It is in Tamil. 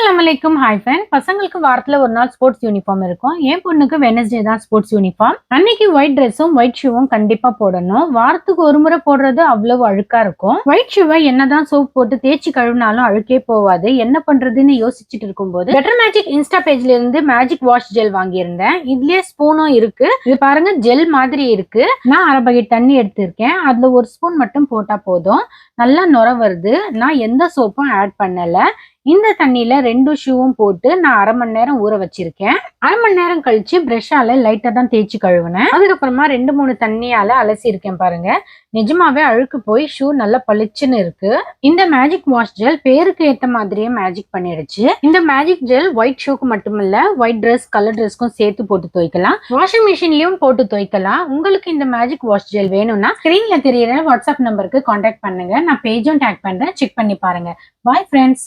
அஸ்ஸலாமு ஹாய் ஃப்ரெண்ட். பசங்களுக்கு வாரத்துல ஒரு நாள் ஸ்போர்ட்ஸ் யூனிஃபார்ம் இருக்கும். என் பொண்ணுக்கு வெனஸ்டே தான் ஸ்போர்ட்ஸ் யூனிஃபார்ம். அன்னைக்கு ஒயிட் ட்ரெஸ்ஸும் ஒயிட் ஷூவும் கண்டிப்பா போடணும். வாரத்துக்கு ஒரு முறை போடுறது அவ்வளவு அழுக்கா இருக்கும். ஒயிட் ஷூவை என்னதான் சோப் போட்டு தேய்ச்சி கழுவினாலும் அழுக்கே போவாது. என்ன பண்றதுன்னு யோசிச்சுட்டு இருக்கும்போது பெட்டர் மேஜிக் இன்ஸ்டா பேஜ்ல இருந்து மேஜிக் வாஷ் ஜெல் வாங்கியிருந்தேன். இதுலயே ஸ்பூனும் இருக்கு. இது பாருங்க, ஜெல் மாதிரி இருக்கு. நான் அரை பக்கெட் தண்ணி எடுத்திருக்கேன். அதுல ஒரு ஸ்பூன் மட்டும் போட்டா போதும். நல்லா நுர வருது. நான் எந்த சோப்பும் ஆட் பண்ணல. இந்த தண்ணியில 2 ஷூவும் போட்டு நான் அரை மணி நேரம் ஊற வச்சிருக்கேன். அரை மணி நேரம் கழிச்சு பிரஷால லைட்டா தான் தேய்ச்சி கழுவுனேன். அதுக்கப்புறமா 2-3 தண்ணியால அலசி இருக்கேன் பாருங்க. நிஜமாவே அழுக்கு போய் ஷூ நல்லா பளிச்சுன்னு இருக்கு. இந்த மேஜிக் வாஷ் ஜெல் பேருக்கு ஏத்த மாதிரியே மேஜிக் பண்ணிடுச்சு. இந்த மேஜிக் ஜெல் ஒயிட் ஷூக்கு மட்டுமில்ல, ஒயிட் ட்ரெஸ், கலர் ட்ரெஸ்க்கும் சேர்த்து போட்டு துவைக்கலாம். வாஷிங் மிஷின்லயும் போட்டு துவைக்கலாம். உங்களுக்கு இந்த மேஜிக் வாஷ் ஜெல் வேணும்னா ஸ்கிரீன்ல தெரியற வாட்ஸ்அப் நம்பருக்கு கான்டாக்ட் பண்ணுங்க. நான் பேஜும் டேக் பண்றேன். செக் பண்ணி பாருங்க. Bye friends.